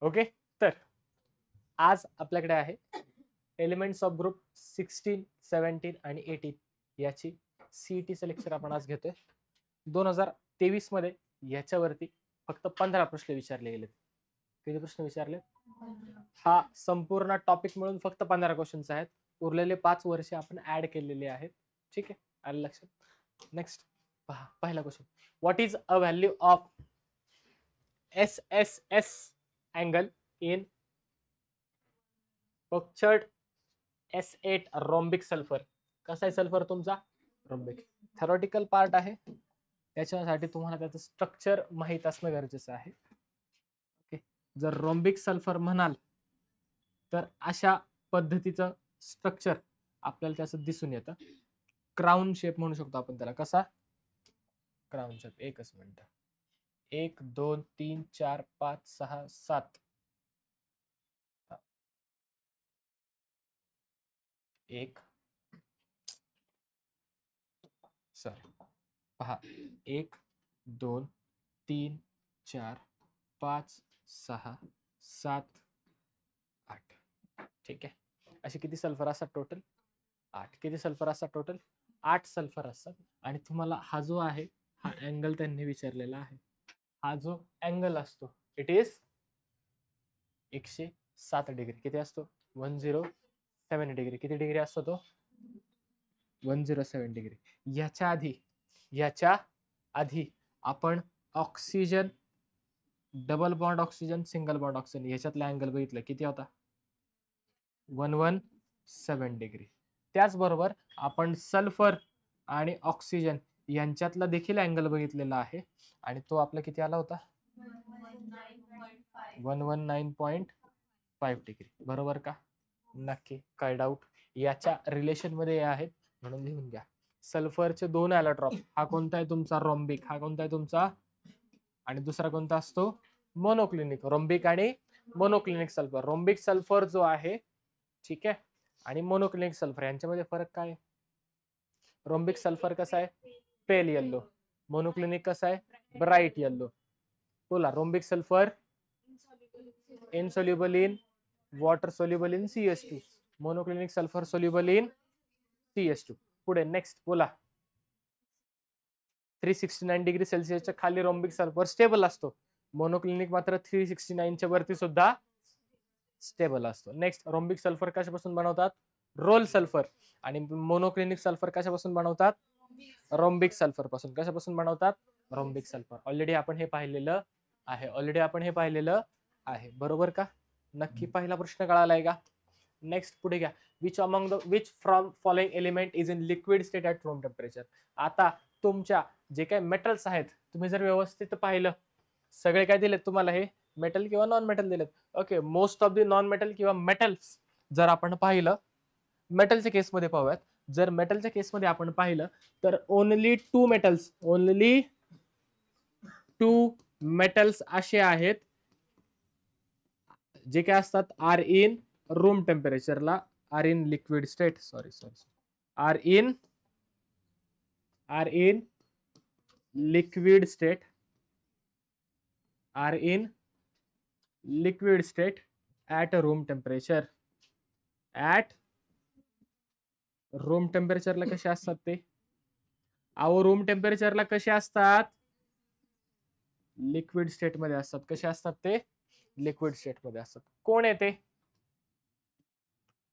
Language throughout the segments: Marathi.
ओके, तर आज आपल्याकडे आहे एलिमेंट्स ऑफ ग्रुप 16, 17 आणि 18 याची सीईटीचं लेक्चर आपण आज घेतोय. 2023 मध्ये याच्यावरती फक्त 15 प्रश्न विचारले गेलेत. किती प्रश्न विचारले? हा संपूर्ण टॉपिक मिळून फक्त 15 क्वेश्चन्स आहेत. उरलेले 5 वर्ष आपण ऍड केलेले आहेत. ठीक आहे, आलं लक्षात? नेक्स्ट पहा, पहिला question. What is a value of SSS angle in puckered S8 rhombic sulphur? कसा आहे सल्फर तुमचा? रोम्बिक. थेरॉटिकल पार्ट आहे, त्याच्यासाठी तुम्हाला त्याचं स्ट्रक्चर माहीत असणं गरजेचं आहे. ओके, जर रोम्बिक सल्फर म्हणाल तर अशा पद्धतीचं स्ट्रक्चर आपल्याला त्याचं दिसून येतं. क्राऊन शेप म्हणू शकतो आपण त्याला. कसा? Crown shape. एकच मिनिट. 1 2 3 4 5 6 7 1 सॉरी पहा, 1 2 3 4 5 6 7 8. ठीक आहे, असे किती सल्फर असतात टोटल? 8. किती सल्फर असतात टोटल? 8 सल्फर असतात. आणि तुम्हाला हा जो आहे हा अँगल त्यांनी विचारलेला आहे. हा जो अँगल असतो इट इज 107 डिग्री. किती असतो? 107 डिग्री. किती डिग्री असतो तो? 107 डिग्री. याच्या आधी आपण oxygen, double bond oxygen, single bond oxygen याच्यातला अँगल बघितलं. किती होता? 117 डिग्री. त्याचबरोबर आपण सल्फर आणि ऑक्सिजन यांच्यातला देखील अँगल बघितलेला आहे आणि तो आपला किती आला होता? 119.5 डिग्री. बरोबर का? नक्की. काय डाऊट? याच्या रिलेशन मध्ये आहेत म्हणून लिहून घ्या. सल्फरचे 2 ॲलोट्रॉप. हा कोणता आहे तुमचा? रोम्बिक. हा कोणता आहे तुमचा? आणि दुसरा कोणता असतो? मोनोक्लिनिक. रोम्बिक आणि मोनोक्लिनिक सल्फर. रोम्बिक सल्फर जो आहे, ठीक आहे, आणि मोनोक्लिनिक सल्फर यांच्यामध्ये फरक काय आहे? रोम्बिक सल्फर कसा आहे? पेल येल्लो. मोनोक्लिनिक कसा आहे? Bright yellow. बोला. Rhombic sulphur insoluble in water, soluble in CH2. Monoclinic sulphur soluble in CH2. पुढे नेक्स्ट बोला. 369 डिग्री सेल्सिअसच्या खाली रोम्बिक सल्फर स्टेबल असतो. मोनोक्लिनिक मात्र 369 च्या वरती सुद्धा स्टेबल असतो. नेक्स्ट, रोम्बिक सल्फर कशापासून बनवतात? Roll sulphur. आणि मोनोक्लिनिक सल्फर कशापासून बनवतात? रोम्बिक सल्फर पासून. कशापासून बनवतात? Rhombic sulphur. ऑलरेडी आपण हे पाहिलेलं आहे. बरोबर का? नक्की. पहिला प्रश्न कळालाय का? नेक्स्ट पुढे घ्या. Which from following element is in liquid state at room temperature? आता तुमच्या जे काही मेटल्स आहेत, तुम्ही जर व्यवस्थित पाहिलं, सगळे काय दिलेत तुम्हाला? हे मेटल किंवा नॉन मेटल दिलेत. Okay, most of the non metal किंवा मेटल्स जर आपण पाहिलं, मेटलच्या केसमध्ये पाहूयात. जर मेटलच्या केसमध्ये आपण पाहिलं तर ओनली टू मेटल्स असे आहेत जे काय असतात, आर इन रूम टेम्परेचरला, are in liquid state, are in liquid state at room temperature. At room टेम्परेचरला कसे असतात ते? अहो, रूम टेम्परेचरला कसे असतात? लिक्विड स्टेट मध्ये असतात. कसे असतात ते? लिक्विड स्टेट मध्ये असतात. कोण आहे ते?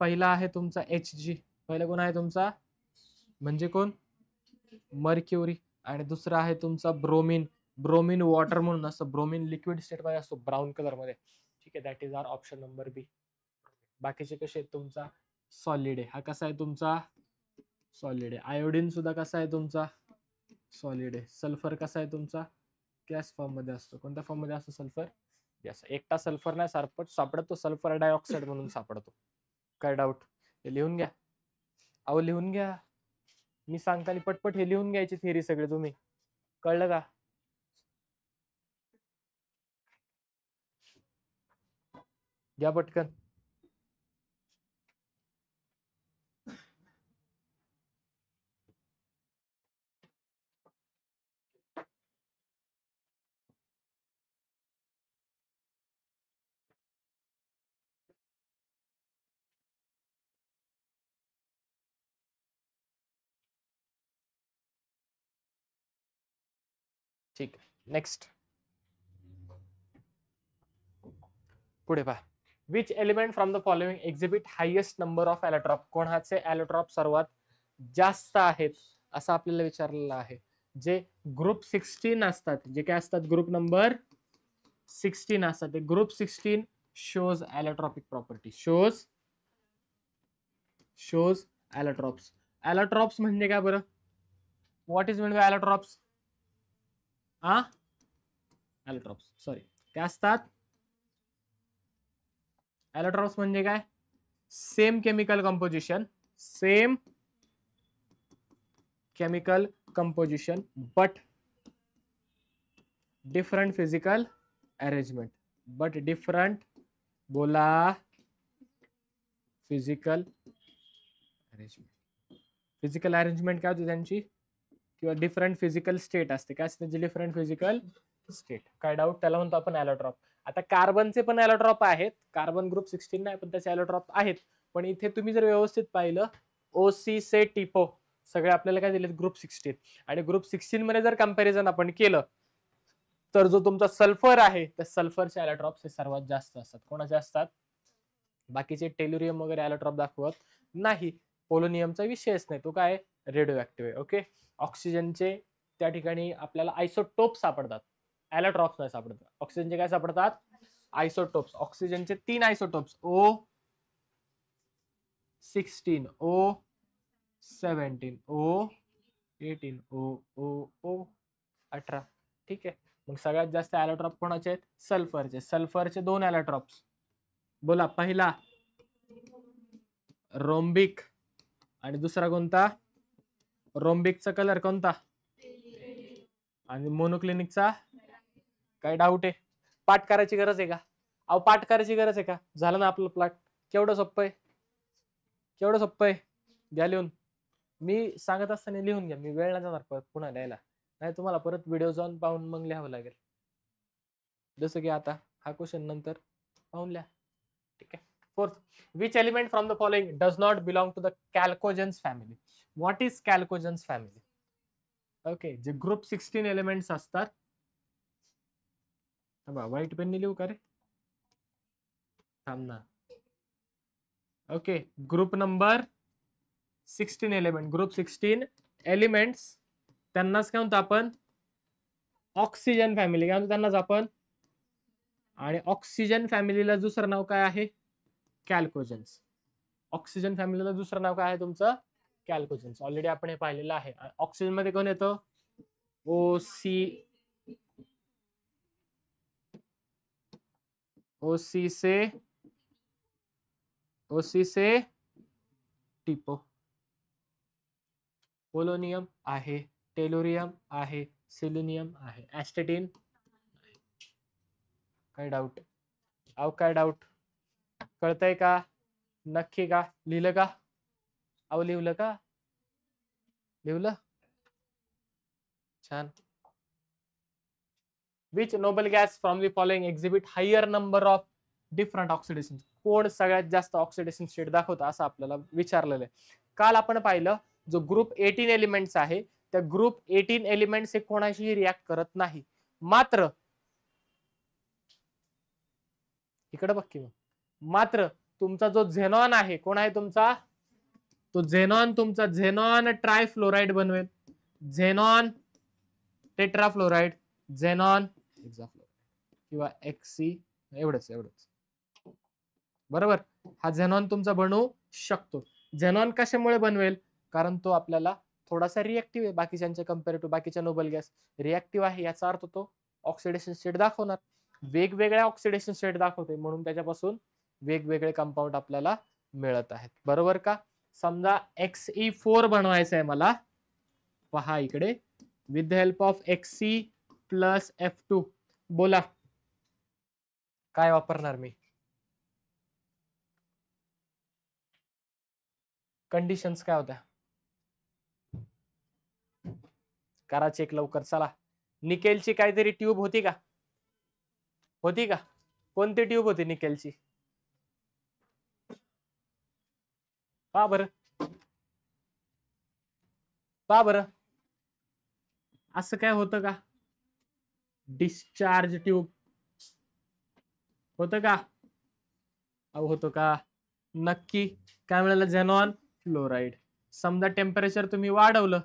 पहिला आहे तुमचा Hg. पहिला कोण आहे तुमचा? म्हणजे कोण? मर्क्युरी. आणि दुसरा आहे तुमचा ब्रोमिन. ब्रोमिन वॉटर म्हणून असतं. ब्रोमिन लिक्विड स्टेट मध्ये असतो, ब्राऊन कलर मध्ये. ठीक आहे, that is our option number B. बाकीचे कसे आहेत तुमचा? सॉलिड आहे. हा कसा आहे तुमचा? सॉलिड आहे. आयोडीन सुद्धा कसा आहे तुमचा? सॉलिड आहे. सल्फर कसा आहे तुमचा? गॅस फॉर्म मध्ये असतो. कोणत्या फॉर्म मध्ये असतो सल्फर? गॅस. एकटा सल्फर नाही सापडत, तो सल्फर डायऑक्साईड म्हणून सापडतो. काय डाऊट? हे लिहून घ्या. अहो, लिहून घ्या. मी सांगताना पटपट हे लिहून घ्यायची थिअरी सगळे तुम्ही. कळलं का? घ्या पटकन. ठीक आहे, नेक्स्ट पुढे पहा. Which element from the following exhibit highest number of allotrope. कोणाचे ॲलोट्रॉप सर्वात जास्त आहेत असं आपल्याला विचारलेलं आहे. जे ग्रुप 16 असतात, जे काय असतात ग्रुप नंबर 16 असतात, ते group 16 shows allotropic property. Shows allotropes. Allotropes म्हणजे काय बरं? What is mean by allotropes? Allotropes sorry काय असतात? ॲलोट्रॉप्स म्हणजे काय? Same chemical composition but different physical arrangement. बोला फिजिकल अरेंजमेंट काय होती त्यांची? किंवा डिफरंट फिजिकल स्टेट असते. काय असते त्यांची डिफरंट फिजिकल स्टेट? काय डाऊट? त्याला म्हणतो आपण ॲलोट्रॉप. आता कार्बनचे पण ॲलोट्रॉप आहेत. कार्बन ग्रुप 16 नाही पण त्याचे ॲलोट्रॉप आहेत. पण इथे तुम्ही जर व्यवस्थित पाहिलं ओसी से टिपो सगळे आपल्याला काय दिले? ग्रुप 16. आणि ग्रुप 16 मध्ये जर कंपॅरिझन आपण केलं तर जो तुमचा सल्फर आहे त्या सल्फरचे ॲलोट्रॉप्स हे सर्वात जास्त असतात. कोणाचे असतात? बाकीचे टेल्युरियम वगैरे ॲलोट्रॉप दाखवत नाही. पोलोनियमचा विषयच नाही, तो काय रेडिओ ऍक्टिव्ह आहे. ओके. ऑक्सिजनचे त्या ठिकाणी आपल्याला आयसोटोप सापडतात, ॲलोट्रॉप्स नाही सापडतात. ऑक्सिजनचे काय सापडतात? आयसोटोप्स. ऑक्सिजनचे 3 isotopes O16, O17, O18, O18. ठीक आहे. मग सगळ्यात जास्त ॲलोट्रॉप कोणाचे आहेत? सल्फरचे. सल्फरचे 2 ॲलोट्रॉप्स. बोला पहिला रोम्बिक आणि दुसरा कोणता? रोम्बिकचा कलर कोणता? आणि मोनोक्लिनिकचा? काय डाऊट आहे? पाठ करायची गरज आहे का? अहो पाठ करायची गरज आहे का? झालं ना आपलं प्लॉट. केवढं सोपं आहे, केवढं सोपं आहे. घ्या लिहून. मी सांगत असताना लिहून घ्या, मी वेळ नाही जाणार परत पुन्हा लिहायला. नाही तुम्हाला परत व्हिडिओ जाऊन पाहून मग लिहावं लागेल. जसं की आता हा क्वेश्चन नंतर पाहून लिहा. ठीक आहे. Fourth, which element from the following does not belong to the chalcogens family. What is chalcogens family? Okay, जे ग्रुप 16 एलिमेंट्स असतात. व्हाईट पेन लिहू का रे? थांब ना. Okay, group number 16 element, group 16 elements त्यांनाच काय म्हणतो आपण? Oxygen family. काय म्हणतो त्यांनाच आपण? आणि ऑक्सिजन फॅमिलीला दुसरं नाव काय आहे? कॅल्कोजन्स. ऑक्सिजन फॅमिलीला दुसरं नाव काय आहे तुमचं? कॅल्कोजन्स. ऑलरेडी आपण हे पाहिलेलं आहे. ऑक्सिजन मध्ये कोण येतं? ओसी से टिपो. पोलोनियम आहे, टेलोरियम आहे, सिलिनियम आहे, ऍस्टेटिन. काय डाऊट? अहो काय डाऊट? कळतंय का? नक्की का? लिहिलं का? अहो लिहिलं का? लिहिलं? छान. Which noble gas from the following exhibit higher number of different oxidation. कोण सगळ्यात जास्त ऑक्सिडेशन स्टेट दाखवतं असं आपल्याला विचारलेलं आहे. काल आपण पाहिलं जो ग्रुप 18 एलिमेंट्स आहे त्या ग्रुप 18 एलिमेंट्स हे कोणाशीही रिॲक्ट करत नाही. मात्र इकडे बघ की, मात्र तुमचा जो झेनॉन आहे, कोण आहे तुमचा? तो झेनॉन तुमचा झेनॉन ट्रायफ्लोराइड बनवेल. झेनॉन टेट्राफ्लोराइड, झेनॉन किंवा एक्सी, एवढंच. बरोबर. हा झेनॉन तुमचा बनवू शकतो. झेनॉन कशामुळे बनवेल? कारण तो आपल्याला थोडासा रिएक्टिव्ह आहे बाकीच्या कम्पेअर टू बाकीच्या नोबल गॅस. रिएक्टिव्ह आहे याचा अर्थ तो ऑक्सिडेशन स्टेट दाखवणार. वेगवेगळ्या ऑक्सिडेशन स्टेट दाखवते म्हणून त्याच्यापासून वेगवेगळे कंपाऊंड आपल्याला मिळत आहेत. बरोबर का? समजा Xe4 बनवायचं आहे मला. पहा इकडे, with the help of Xe plus F2. बोला काय वापरणार मी? कंडिशन्स काय होत्या? करा चेक लवकर चला. निकेलची काहीतरी ट्यूब होती का? होती का? कोणती ट्यूब होती निकेलची? पहा बरं, असं काय होतं का? डिस्चार्ज ट्यूब होतं का? होतो का? नक्की. काय मिळालं? Xenon fluoride. समजा टेम्परेचर तुम्ही वाढवलं,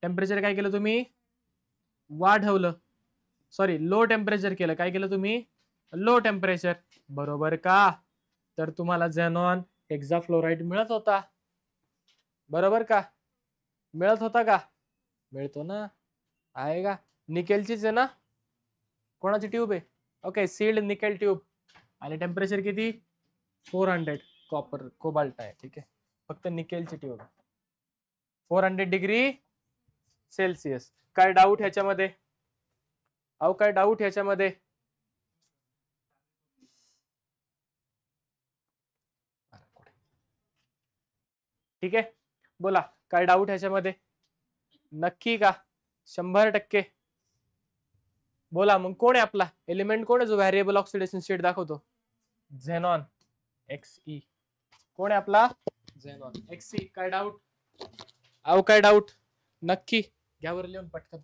टेम्परेचर काय केलं तुम्ही? वाढवलं, सॉरी लो टेम्परेचर केलं. काय केलं तुम्ही? Low temperature. बरोबर का? तर तुम्हाला झेनॉन हेक्साफ्लोराईड मिळत होता. बरोबर का? मिळत होता का? मिळतो ना. आहे का? निकेलचीच आहे ना? कोणाची ट्यूब आहे? Okay, sealed nickel tube. आणि टेम्परेचर किती? 400. कॉपर कोबाल्ट आहे. ठीक आहे, फक्त निकेलची ट्यूब. 400 degree Celsius. काय डाऊट ह्याच्यामध्ये? काय डाऊट ह्याच्यामध्ये? ठीक आहे, बोला काय डाऊट ह्याच्यामध्ये? नक्की का? 100%. बोला मग कोण आहे आपला एलिमेंट? कोण आहे जो व्हेरिएबल ऑक्सिडेशन स्टेट दाखवतो? Xenon Xe. कोण आहे आपला? Xenon Xe. काय डाऊट? काय डाऊट? नक्की घ्या वर लिहून पटकन.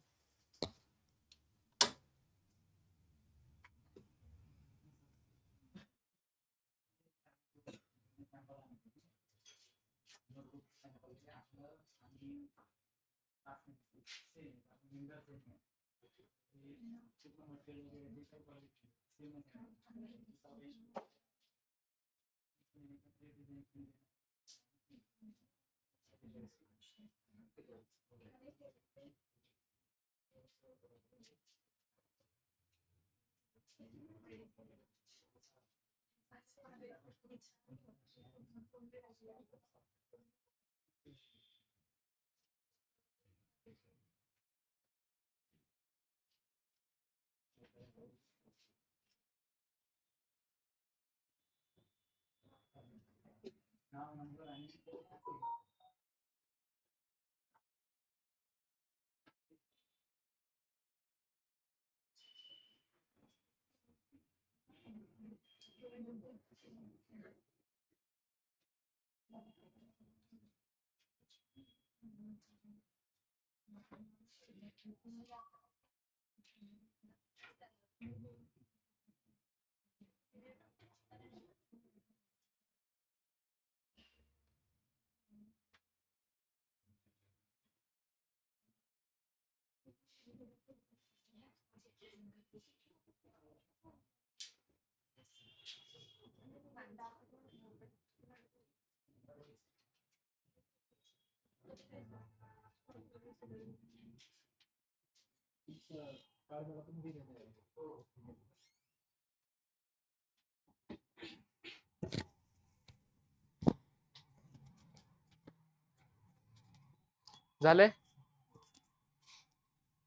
झाले?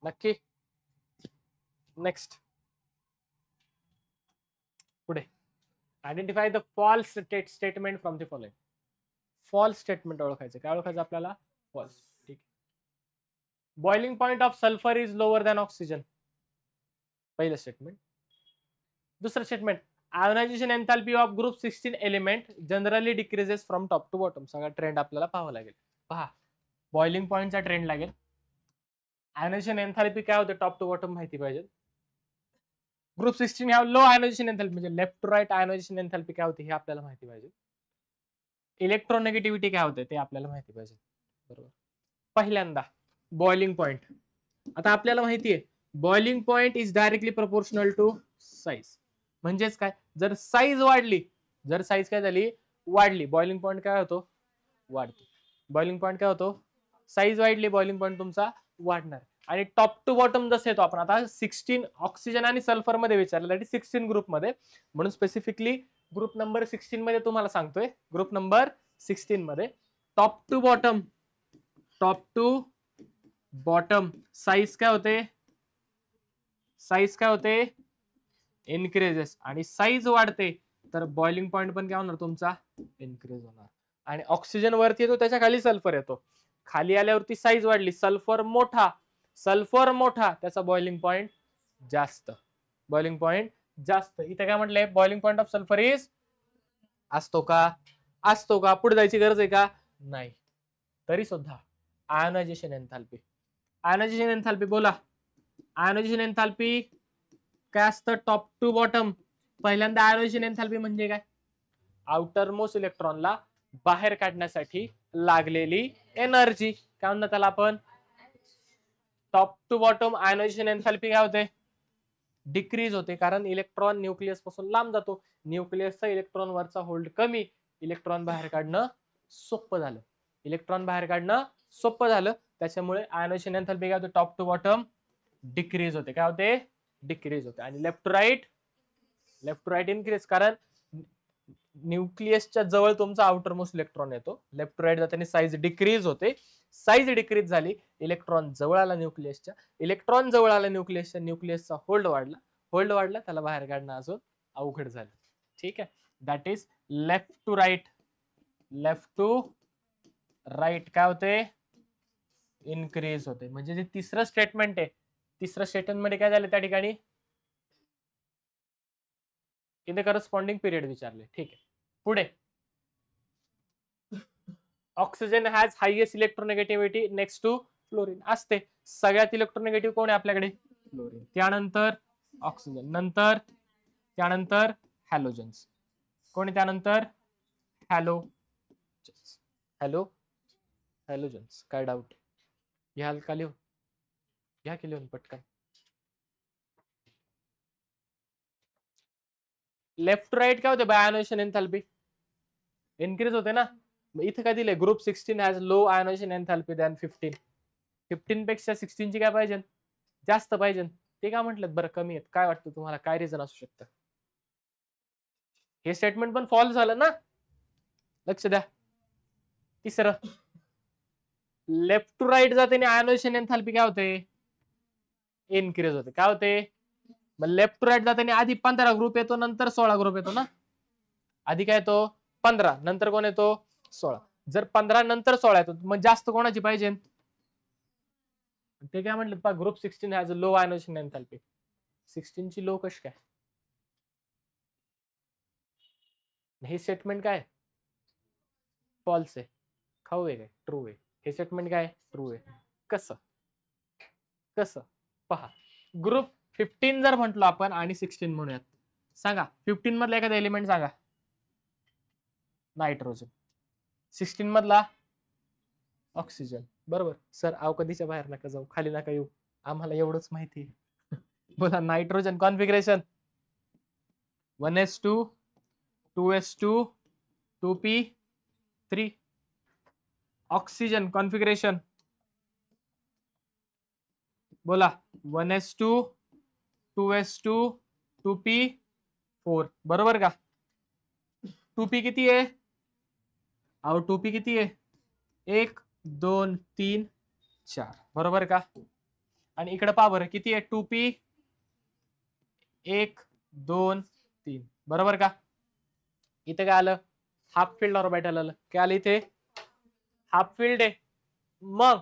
नक्की. नेक्स्ट पुढे. Identify the false statement from the following. False statement ओळखायचं. काय ओळखायचं आपल्याला? फॉल्स. ठीक. Boiling point of sulphur is lower than oxygen. पहिलं स्टेटमेंट. दुसरं statement, ionisation enthalpy of group 16 element generally decreases from top to bottom. सगळा ट्रेंड आपल्याला पाहावा लागेल. पहा, बॉइलिंग पॉइंटचा ट्रेंड लागेल. आयोनायझेशन एन्थॅल्पी काय होते टॉप टू बॉटम माहिती पाहिजे. ग्रुप 16 ह्या लो आयोनायझेशन एन्थॅल्पी म्हणजे left to right ionisation enthalpy काय होते हे आपल्याला माहिती पाहिजे. इलेक्ट्रोनेगेटिव्हिटी काय होते ते आपल्याला माहिती पाहिजे. बरोबर. पहिल्यांदा बॉइलिंग पॉइंट. आता आपल्याला माहिती आहे boiling point is directly proportional to size. म्हणजेच काय, जर साईज वाढली, जर साईज काय झाली वाढली, बॉइलिंग पॉइंट काय होतो? वाढतो. बॉइलिंग पॉइंट काय होतो? साईज वाढली, बॉइलिंग पॉइंट तुमचा वाढणार. आणि टॉप टू बॉटम जसं येतो आपण आता 16 ऑक्सिजन आणि सल्फर मध्ये विचारलं, दॅट इज 16 ग्रुप मध्ये, म्हणून स्पेसिफिकली ग्रुप नंबर 16 मध्ये तुम्हाला सांगतोय. ग्रुप नंबर 16 मध्ये top to bottom, top to bottom size काय होते? साईज काय होते? इन्क्रीजेस. आणि साईज वाढते तर बॉइलिंग पॉइंट पण काय होणार तुमचा? इन्क्रीज होणार. आणि ऑक्सिजन वरती येतो त्याच्या खाली सल्फर येतो. खाली आल्यावरती साईज वाढली, सल्फर मोठा, सल्फर मोठा, त्याचा बॉइलिंग पॉइंट जास्त. बॉइलिंग पॉइंट जास्त. इथे काय म्हटलंय? Boiling point of sulphur is, असतो का? असतो का? पुढे जायची गरज आहे का? नाही. तरी सुद्धा आयोनायझेशन एन्थॅल्पी. आयोनायझेशन एन्थॅल्पी बोला. आयोनायझेशन एन्थाल्पी काय असतं? Top to bottom. पहिल्यांदा आयोनायझेशन एन्थाल्पी म्हणजे काय? आउटर मोस्ट इलेक्ट्रॉनला बाहेर काढण्यासाठी लागलेली एनर्जी. काय म्हणतात त्याला आपण? Top to bottom ionisation enthalpy काय होते? डिक्रीज होते, कारण इलेक्ट्रॉन न्यूक्लियस पासून लांब जातो. न्यूक्लियसचा इलेक्ट्रॉन वरचा होल्ड कमी, इलेक्ट्रॉन बाहेर काढणं सोपं झालं. इलेक्ट्रॉन बाहेर काढणं सोपं झालं, त्याच्यामुळे आयोनायझेशन एन्थाल्पी काय होते? टॉप टू बॉटम डिक्रीज होते. काय होते? डिक्रीज होते. आणि लेफ्ट टू राईट इन्क्रीज, कारण न्यूक्लियसच्या जवळ तुमचा आउटर मोस्ट इलेक्ट्रॉन येतो. लेफ्ट टू राईट जाताना साईज डिक्रीज होते. साईज डिक्रीज झाली, इलेक्ट्रॉन जवळ आला न्यूक्लियसच्या. इलेक्ट्रॉन जवळ आला न्यूक्लियसच्या, न्यूक्लियसचा होल्ड वाढला, त्याला बाहेर काढणं अजून अवघड झालं. ठीक आहे, that is left to right. Left to right काय होते? इन्क्रीज होते. म्हणजे जे तिसरं स्टेटमेंट आहे, तिसरं स्टेटमेंट मध्ये काय झालं त्या ठिकाणी? इन द करस्पॉन्डिंग पिरियड विचारले. ठीक आहे, पुढे. Oxygen has highest electronegativity next to fluorine. असते. सगळ्यात इलेक्ट्रोनेगेटिव्ह कोण आहे आपल्याकडे? फ्लोरीन. त्यानंतर ऑक्सिजन, नंतर त्यानंतर हॅलोजन्स. कोण आहे त्यानंतर? हॅलोजन्स. काय डाऊट घ्याल का? लिहून घ्या की लिहून पटकन. लेफ्ट टू राईट काय होते? बाय आयोनायझेशन एन्थाल्पी इन्क्रीज होते ना. मग इथे काय दिले? Group 16 has low ionisation enthalpy than 15. 15 पेक्षा 16 ची काय पाहिजे? जास्त पाहिजे. ते काय म्हटलं बरं कमी आहेत? काय वाटतं तुम्हाला? काय रिझन असू शकतं? हे स्टेटमेंट पण फॉल्स झालं ना. लक्ष द्या. तिसरं, लेफ्ट टू राईट जाते आयोनायझेशन एन्थाल्पी काय होते? इन्क्रीज होते. काय होते? मग लेफ्ट टू राईट जाताना आधी 15 ग्रुप येतो, नंतर 16 ग्रुप येतो ना. आधी काय येतो? 15, नंतर कोण येतो? 16. जर 15 नंतर 16 येतो, मग जास्त कोणाची पाहिजे? ते काय म्हटलं? Group 16 has low ionisation enthalpy. 16 ची लो कशी काय? हे स्टेटमेंट काय? फॉल्स आहे. खाऊ आहे काय? ट्रू आहे. हे स्टेटमेंट काय? ट्रू आहे. कसं कसं पहा. ग्रुप 15 जर म्हटलो आपण आणि 16 म्हणूयात, सांगा 15 मधला एखादा एलिमेंट सांगा. नायट्रोजन. 16 मधला ऑक्सिजन. बरोबर. सर आव कधीच्या बाहेर नका जाऊ, खाली नका येऊ, आम्हाला एवढंच माहिती. बोला. Nitrogen configuration 1s2 2s2 2p3. Oxygen configuration बोला 1s2 2s2 2p4. बरोबर का? 2p किती आहे? अहो 2p किती आहे? 1 2 3 4. बरोबर का? आणि इकडे पहा बरं किती आहे? 2p 1 2 3. बरोबर का? इथे काय आलं? हाफ फील्ड ऑर्बिटल आलं. काय आलं इथे? हाफ फील्ड आहे. मग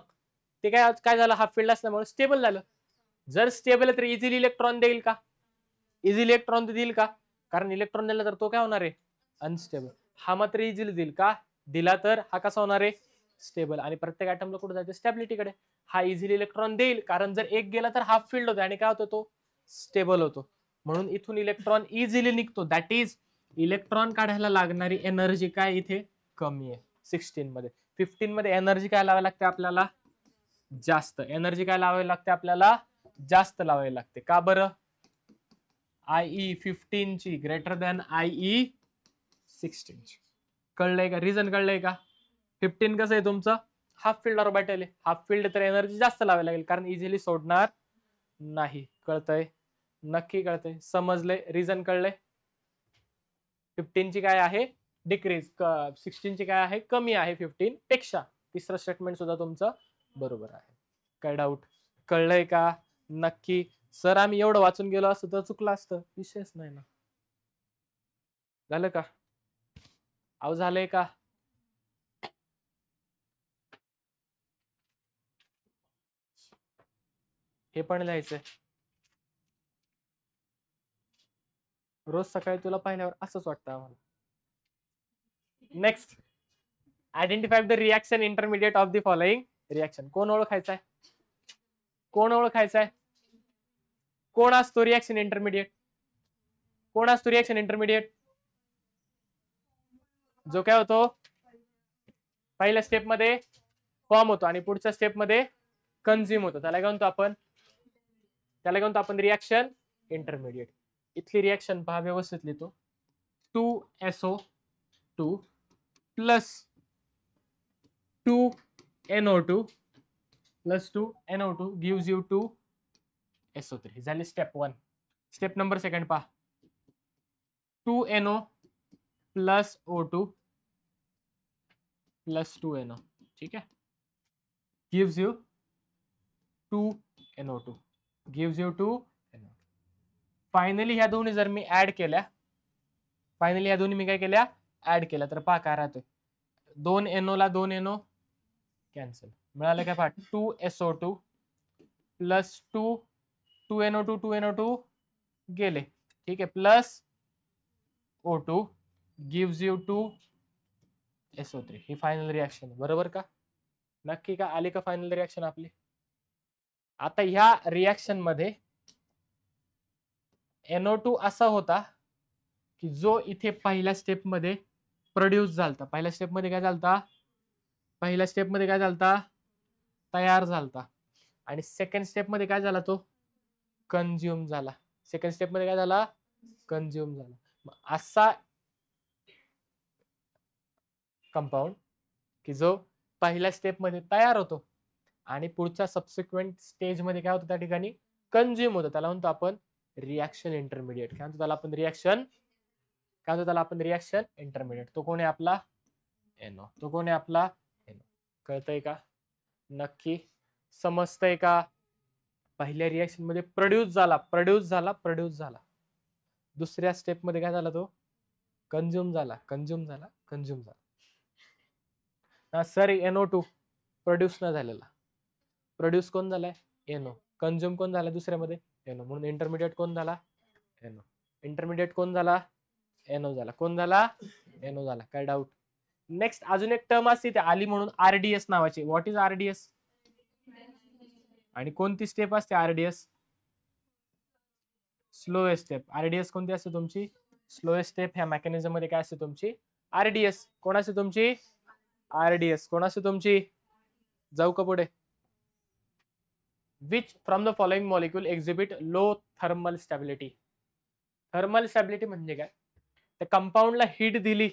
ते काय झालं? हाफ फील्ड असल्यामुळे स्टेबल झालं. जर स्टेबल आहे तर इझिली इलेक्ट्रॉन देईल का? इझिली इलेक्ट्रॉन देईल का? कारण इलेक्ट्रॉन दिला तर तो काय होणार आहे? अनस्टेबल. हा मात्र इझिली देईल का? दिला तर हा कसा होणार आहे? स्टेबल. आणि प्रत्येक ऍटमला कुठे जायचं? स्टॅबिलिटीकडे. हा इझिली इलेक्ट्रॉन देईल, कारण जर एक गेला तर हाफ फील्ड होतो आणि काय होतो? तो स्टेबल होतो. म्हणून इथून इलेक्ट्रॉन इझिली निघतो. दॅट इज इलेक्ट्रॉन काढायला लागणारी एनर्जी काय इथे? कमी आहे 16 मध्ये. 15 मध्ये एनर्जी काय लावावी लागते आपल्याला? जास्त. एनर्जी काय लावावी लागते आपल्याला? जास्त लावावी लागते. का बरं? IE 15 ची ग्रेटर दॅन IE 16 ची. कळलंय का? रिझन कळलंय का? 15 कसं आहे तुमचं? हाफ फील्ड ऑर्बिटल आहे. हाफ फील्ड तर एनर्जी जास्त लावावी लागेल, कारण इझिली सोडणार नाही. कळतंय? नक्की कळतंय? समजलंय? रिझन कळलंय? 15 ची काय आहे? डिक्रीज. 16 ची काय आहे? कमी आहे 15 पेक्षा. तिसरं स्टेटमेंट सुद्धा तुमचं बरोबर आहे. काय डाऊट? कळलंय का? नक्की. सर आम्ही एवढं वाचून गेलो असतं तर चुकलं असतं. विषयच नाही ना. झालं का? अहो झालंय का? हे पण लिहायचंय. रोज सकाळी तुला पाहिल्यावर असंच वाटतं आम्हाला. Next, identify the reaction intermediate of the following reaction. कोण ओळखायचंय? कोण ओळखायचंय? कोण असतो रिएक्शन इंटरमिडिएट? कोण असतो रिएक्शन इंटरमिडिएट? जो काय होतो पहिल्या स्टेप मध्ये फॉर्म होतो आणि पुढच्या स्टेप मध्ये कन्झ्युम होतो, त्याला काय म्हणतो आपण? त्याला काय म्हणतो आपण? Reaction intermediate. इथली रिएक्शन पहा, व्यवस्थित लिहितो. 2SO2 plus 2NO2 plus 2NO2 gives you 2SO3. झाली स्टेप 1. स्टेप नंबर 2 पहा. 2NO plus O2 plus 2NO. ठीक आहे, gives you 2NO2 gives you 2NO. Finally ह्या दोन्ही जर मी ऍड केल्या, फायनली ह्या दोन्ही मी काय केल्या? ऍड केल्या, तर पहा काय राहतोय. 2NO ला 2NO कॅन्सल, मिळालं काय? पहा 2SO2 प्लस 2NO2 गेले. ठीक आहे, plus O2 gives you 2SO3. He final reaction, बरोबर का? नक्की का? आली का फायनल रिएक्शन आपली? आता ह्या रिएक्शन मध्ये NO2 असा होता की जो इथे पहिल्या स्टेप मध्ये प्रोड्यूस झालता. पहिल्या स्टेप मध्ये काय झालता? पहिल्या स्टेप मध्ये काय झालता? तयार झालता. आणि सेकंड स्टेप मध्ये काय झाला? तो कन्झ्युम झाला. सेकंड स्टेप मध्ये काय झाला? कन्झ्युम झाला. असा कंपाऊंड की जो पहिल्या स्टेप मध्ये तयार होतो आणि पुढच्या सबसिक्वेंट स्टेज मध्ये काय होतं? त्या ठिकाणी कन्झ्युम होतं. त्याला म्हणतो आपण रिएक्शन इंटरमिडिएट. काय म्हणतो त्याला आपण? रिएक्शन. काय म्हणतो त्याला आपण? Reaction intermediate. तो कोण आहे आपला? NO. तो कोण आहे आपला? NO. कळतंय का? नक्की समजतंय का? पहिल्या रिएक्शन मध्ये प्रोड्यूस झाला. दुसऱ्या स्टेप मध्ये काय झाला? तो कन्झ्युम झाला. सर NO2 प्रोड्यूस न झालेला. प्रोड्यूस कोण झालाय? NO. कन्झ्युम कोण झाला दुसऱ्यामध्ये? NO. म्हणून इंटरमिडिएट कोण झाला? NO. इंटरमिडिएट कोण झाला? NO झाला. कोण झाला? NO झाला. काय डाऊट? नेक्स्ट अजून एक टर्म असते ती आली म्हणून, RDS नावाची. What is RDS? आणि कोणती स्टेप असते RDS? Slowest step. RDS कोणती असते तुमची? Slowest step. ह्या मेकॅनिझम मध्ये काय असते तुमची? RDS. कोण असते तुमची? RDS. कोण असते तुमची? जाऊ का पुढे? Which from the following molecule exhibit low thermal stability? Thermal stability म्हणजे काय? त्या कंपाऊंडला हीट दिली,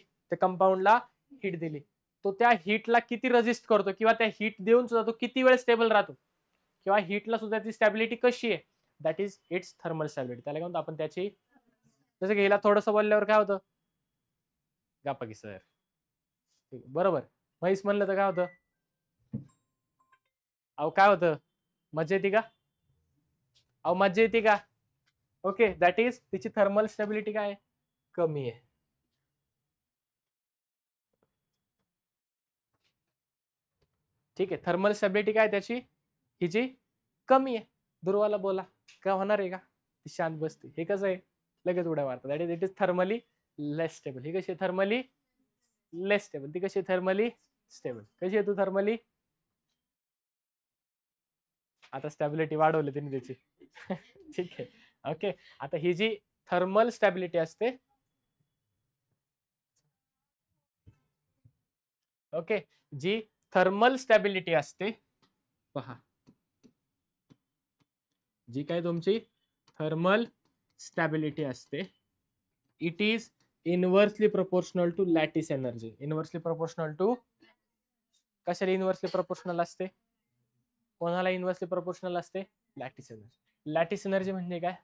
तो त्या हीटला किती रेजिस्ट करतो, किंवा त्या हीट देऊन सुद्धा तो किती वेळ स्टेबल राहतो, किंवा हीटला सुद्धा ती स्टॅबिलिटी कशी आहे, that is it's thermal stability. त्याला काय म्हणतो आपण? त्याची. जसं की हिला थोडंसं बोलल्यावर काय होतं? गप्पा की सर, बरोबर. म्हैस म्हणलं तर काय होतं? अहो काय होतं? मजा येते का? अहो मजा येते का? ओके, दॅट इज तिची थर्मल स्टॅबिलिटी काय आहे? कमी आहे. ठीक आहे, थर्मल स्टॅबिलिटी काय त्याची? हिची कमी आहे. दुर्वाला बोला, काय होणार आहे का? ती शांत बसते. हे कसं आहे? लगेच उड्या मारतात. That is it is thermally less stable. ही कशी आहे? Thermally less stable. ती कशी आहे? Thermally stable. कशी आहे तू थर्मली? आता स्टॅबिलिटी वाढवली तिने त्याची. ठीक आहे, ओके. आता ही जी थर्मल स्टॅबिलिटी असते, ओके, जी थर्मल स्टॅबिलिटी असते पहा, जी काय तुमची थर्मल स्टॅबिलिटी असते, it is inversely proportional to lattice energy. Inversely proportional to कशाला इनवर्सली प्रोपोर्शनल असते? कोणाला इनवर्सली प्रोपोर्शनल असते? Lattice energy. लॅटिस एनर्जी म्हणजे काय?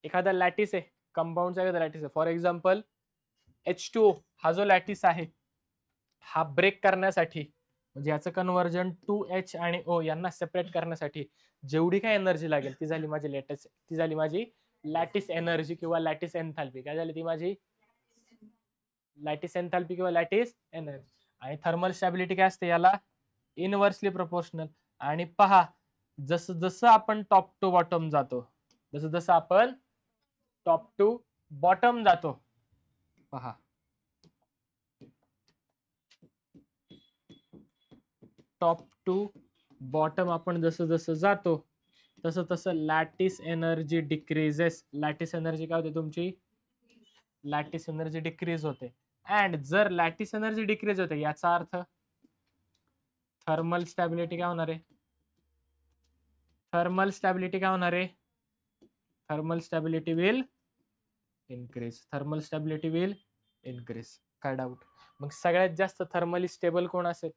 एखादा लॅटिस आहे, कंपाऊंडचा एखादा लॅटिस आहे. फॉर एक्झाम्पल H2O हा जो लॅटिस आहे, हा ब्रेक करण्यासाठी, म्हणजे याचं कन्व्हर्जन 2H आणि O यांना सेपरेट करण्यासाठी जेवढी काय एनर्जी लागेल ती झाली माझी लॅटिस एनर्जी किंवा लॅटिस एन्थॅल्पी. काय झाली ती माझी? लॅटिस एन्थॅल्पी किंवा लॅटिस एनर्जी. आणि थर्मल स्टॅबिलिटी काय असते याला? Inversely proportional. आणि पहा, जसं जसं आपण टॉप टू बॉटम जातो, पहा टॉप टू बॉटम आपण जसं जसं जातो तसं तसं lattice energy decreases. Lattice energy काय होते तुमची? लॅटिस एनर्जी डिक्रीज होते. अँड जर लॅटिस एनर्जी डिक्रीज होते याचा अर्थ थर्मल स्टॅबिलिटी काय होणार आहे? थर्मल स्टॅबिलिटी काय होणार आहे? Thermal stability will increase. Thermal stability will increase. काय डाऊट? मग सगळ्यात जास्त थर्मली स्टेबल कोण असेल?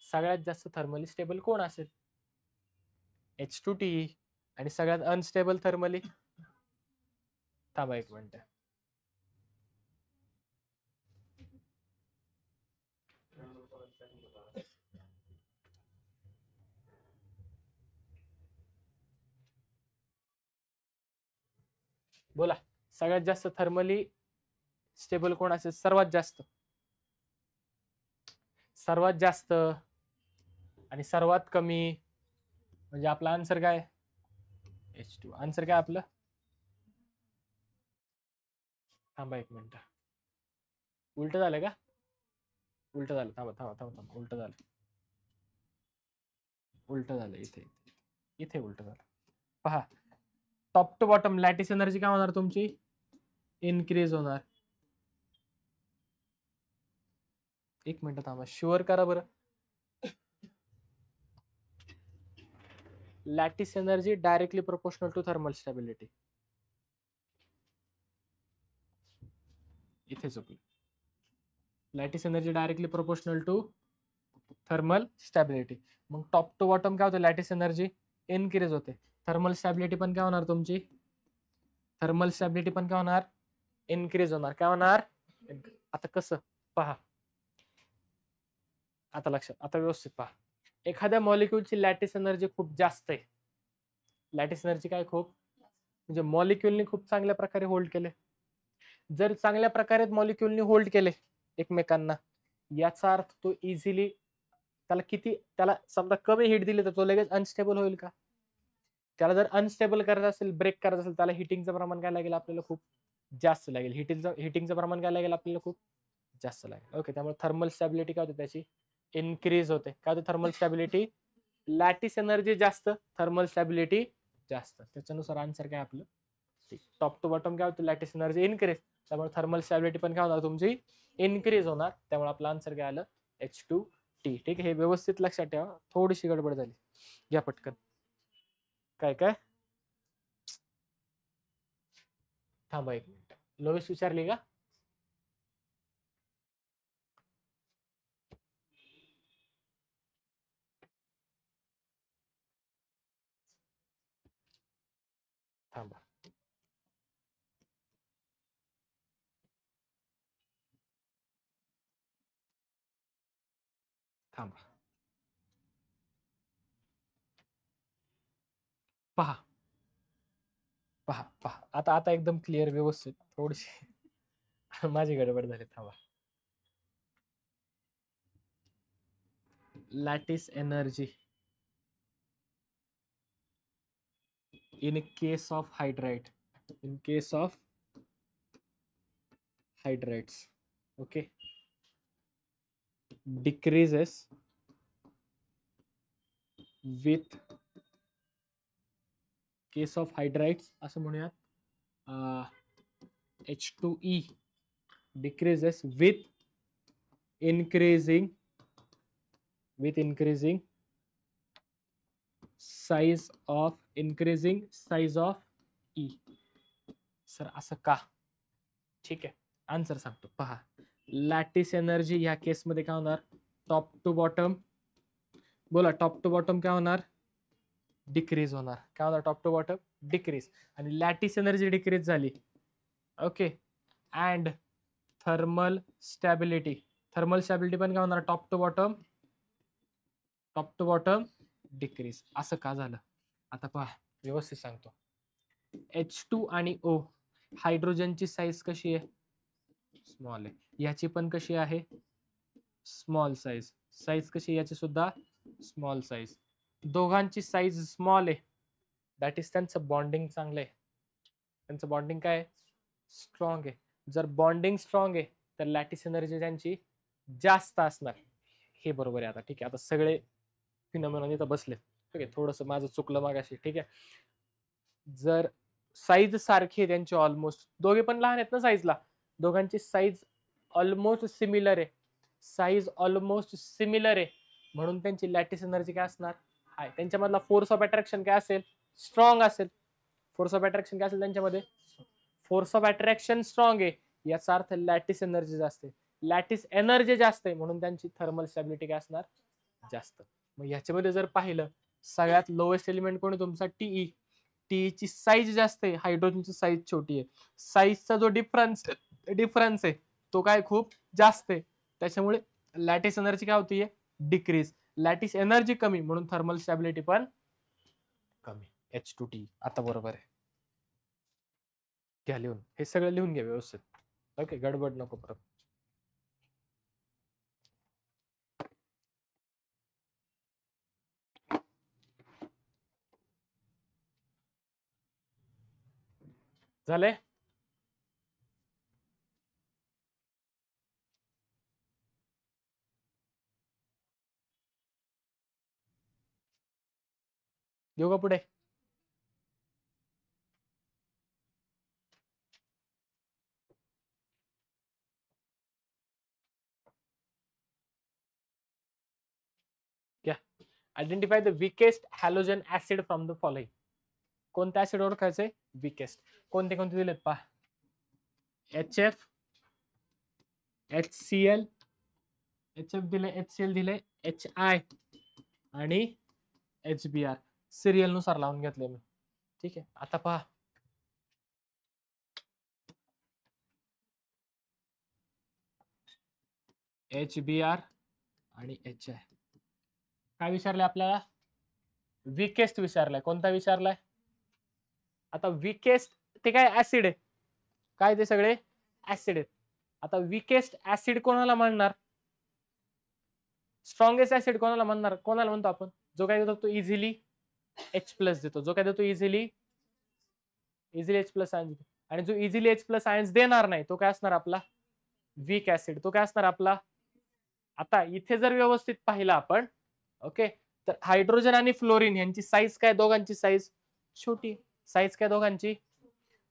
सगळ्यात जास्त थर्मली स्टेबल कोण असेल? H2T. आणि सगळ्यात अनस्टेबल थर्मली? थांबा एक मिनिट. बोला, सगळ्यात जास्त थर्मली स्टेबल कोण असेल? सर्वात जास्त, सर्वात जास्त आणि सर्वात कमी. म्हणजे आपला आन्सर काय? H2. आन्सर काय आपलं? थांबा एक मिनिट. उलट झालं का? उलट झालं. थांबा थांबा थांबा थांबा. उलट झालं. उलट झालं. इथे इथे उलट झालं. पहा, top to bottom lattice energy काय होणार तुमची? इनक्रीज होणार. एक मिनिट थांबा, शुअर करा बरं. Lattice energy directly proportional to thermal stability. इथे चुकलं. Lattice energy directly proportional to thermal stability. मग टॉप टू बॉटम काय होतं? लॅटिस एनर्जी इनक्रीज होते. थर्मल स्टॅबिलिटी पण काय होणार तुमची? थर्मल स्टॅबिलिटी पण काय होणार? इनक्रीज होणार. काय होणार? आता कसं? पहा, आता लक्षात, आता व्यवस्थित पहा. एखाद्या मॉलिक्यूलची लॅटिस एनर्जी खूप जास्त आहे. लॅटिस एनर्जी काय खूप, म्हणजे मॉलिक्यूलनी खूप चांगल्या प्रकारे होल्ड केले. जर चांगल्या प्रकारे मॉलिक्यूलनी होल्ड केले एकमेकांना, याचा अर्थ तो इझिली, त्याला किती, त्याला समजा कमी हिट दिली तर तो लगेच अनस्टेबल होईल का? त्याला जर अनस्टेबल करायचं असेल, ब्रेक करायचं असेल, त्याला हिटिंगचं प्रमाण काय लागेल? आपल्याला खूप जास्त लागेल. हिटिंगचं प्रमाण काय लागेल? आपल्याला खूप जास्त लागेल. ओके, त्यामुळे थर्मल स्टॅबिलिटी काय होते त्याची? इनक्रीज होते. काय होते थर्मल स्टॅबिलिटी? लॅटिस एनर्जी जास्त, थर्मल स्टॅबिलिटी जास्त. त्याच्यानुसार आन्सर काय आपलं? टॉप टू बॉटम काय होतं? लॅटिस एनर्जी इनक्रीज, त्यामुळे थर्मल स्टॅबिलिटी पण काय होणार तुमची? इनक्रीज होणार. त्यामुळे आपलं आन्सर काय आलं? H2T. ठीक आहे, हे व्यवस्थित लक्षात ठेवा. थोडीशी गडबड झाली, घ्या पटकन. काय काय? थांबा एक मिनिट. लोवेश विचारली का? थांबा. थांबा. पहा पहा पहा, आता आता एकदम क्लिअर, व्यवस्थित. थोडीशी माझी गडबड झाली. थांबा. Lattice energy in case of hydride, in case of hydrates, okay, decreases with case of hydrides असं म्हणूयात. H2E decreases with increasing size of E. Sir असं का? ठीक आहे, आन्सर सांगतो. पहा, लॅटिस एनर्जी ह्या केसमध्ये काय होणार? टॉप टू बॉटम, बोला, टॉप टू बॉटम काय होणार? डिक्रीज होणार. काय होणार? Top to bottom decrease. आणि लॅटिस एनर्जी डिक्रीज झाली. ओके, अँड थर्मल स्टॅबिलिटी पण काय होणार? Top to bottom decrease. असं का झालं? आता पहा, व्यवस्थित सांगतो. H2 आणि O, हायड्रोजनची साईज कशी आहे? स्मॉल आहे. याची पण कशी आहे? Small size. साईज कशी? याची सुद्धा स्मॉल साईज. दोघांची साईज स्मॉल आहे, दॅट इज त्यांचं बॉन्डिंग चांगलं आहे. त्यांचं बॉन्डिंग काय? स्ट्रॉंग आहे. जर बॉन्डिंग स्ट्रॉंग आहे तर लॅटिस एनर्जी त्यांची जास्त असणार. हे बरोबर आहे. आता ठीक आहे, आता सगळे फिनॉमिना इथं बसले. ठीक आहे, थोडस माझं चुकलं मागाशी. ठीक आहे, जर साईज सारखी आहे त्यांची ऑलमोस्ट, दोघे पण लहान आहेत ना साईजला, दोघांची साईज ऑलमोस्ट सिमिलर आहे, साईज ऑलमोस्ट सिमिलर आहे, म्हणून त्यांची लॅटिस एनर्जी काय असणार, हाय. त्यांच्यामधला फोर्स ऑफ अट्रॅक्शन काय असेल, स्ट्रॉंग असेल. फोर्स ऑफ अट्रॅक्शन काय असेल त्यांच्यामध्ये, फोर्स ऑफ अट्रॅक्शन स्ट्रॉंग आहे, याचा अर्थ लॅटिस एनर्जी जास्त आहे. लॅटिस एनर्जी जास्त आहे म्हणून त्यांची थर्मल स्टॅबिलिटी काय असणार, जास्त. मग ह्याच्यामध्ये जर पाहिलं, सगळ्यात लोएस्ट एलिमेंट कोण आहे तुमचा, टीई. टीईची साईज जास्त आहे, हायड्रोजनची साईज छोटी आहे. साईजचा जो डिफरन्स आहे तो काय खूप जास्त आहे, त्याच्यामुळे लॅटिस एनर्जी काय होतीये, डिक्रीज. लॅटिस एनर्जी कमी म्हणून थर्मल स्टॅबिलिटी पण कमी. H2T आता बरोबर आहे. घ्या लिहून, हे सगळं लिहून घ्या व्यवस्थित. ओके, गडबड नको परत. झाले. घेऊ का पुढे. घ्या. Identify the weakest halogen acid from the following. कोणत्या ऍसिड ओळखायचंय, विकेस्ट. कोणते कोणते दिलेत पहा, HF, HCl, HF दिले, HCl दिले, HI आणि HBr. सिरियल नुसार लावून घेतले मी. ठीक आहे, आता पहा, HBr आणि HI. काय विचारले आपल्याला, विकेस्ट विचारलाय. कोणता विचारलाय, आता विकेस्ट ते काय ऍसिड आहे, काय ते सगळे ऍसिड आहेत. आता विकेस्ट ऍसिड कोणाला म्हणणार, स्ट्रॉंगेस्ट ऍसिड कोणाला म्हणणार, कोणाला म्हणतो आपण, जो काय देतो तो इझिली H+ देतो, जो काय देतो इझिली H+ आयन्स देतो. आणि जो इझिली H+ आयन्स देणार नाही तो काय असणार आपला, वीक ऍसिड. तो काय असणार आपला, आता इथे जर व्यवस्थित पाहिलं आपण, ओके, तर हायड्रोजन आणि फ्लोरीन यांची साईज काय, दोघांची साईज छोटी. साईज काय दोघांची,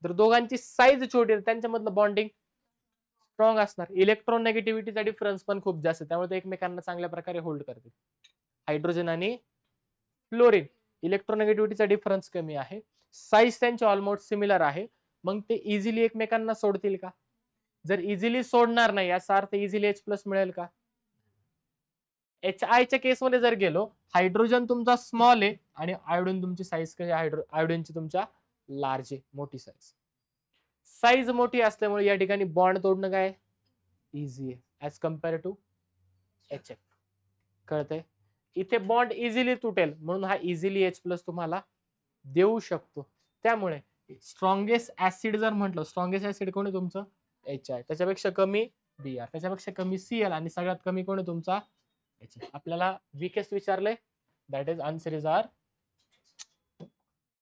तर दोघांची साईज छोटी, त्यांच्यामधलं बॉन्डिंग स्ट्रॉंग असणार. इलेक्ट्रॉन नेगेटिव्हिटीचा डिफरन्स पण खूप जास्त, त्यामुळे ते एकमेकांना चांगल्या प्रकारे होल्ड करते. हायड्रोजन आणि फ्लोरीन इलेक्ट्रोनेगेटिव्हिटीचा डिफरन्स कमी आहे, साईज त्यांची ऑलमोस्ट सिमिलर आहे, मग ते इझिली एकमेकांना सोडतील का, जर इझिली सोडणार नाही याचा अर्थ इझिली H+ मिळेल का. HI च्या केसमध्ये जर गेलो, हायड्रोजन तुमचा स्मॉल आहे आणि आयोडीन तुमची साईज कशी, आयोडीनची तुमच्या लार्ज आहे, मोठी साईज. साईज मोठी असल्यामुळे या ठिकाणी बॉन्ड तोडणं काय इझी आहे ऍज कम्पेअर टू HF. कळतंय, इथे बॉन्ड इझिली तुटेल म्हणून हा इझिली H+ तुम्हाला देऊ शकतो. त्यामुळे स्ट्रॉंगेस्ट ऍसिड जर म्हटलं, स्ट्रॉंगेस्ट ऍसिड कोण आहे तुमचं, HI. त्याच्यापेक्षा कमी Br, त्याच्यापेक्षा कमी Cl आणि सगळ्यात कमी कोण आहे तुमचा HF. आपल्याला विकेस्ट विचारले, that is answer is are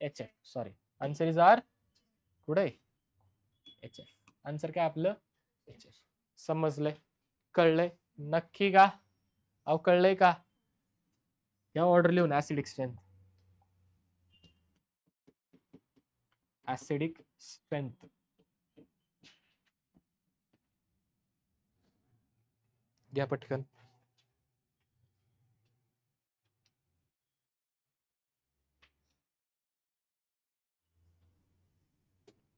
HF. Sorry, answer is are कुठे HF. आन्सर काय आपलं HF. समजलंय, कळलंय नक्की का, अहो कळलंय का. या ऑर्डर लिहून, ऍसिडिक स्ट्रेंथ, ऍसिडिक स्ट्रेंथ. घ्या पटकन.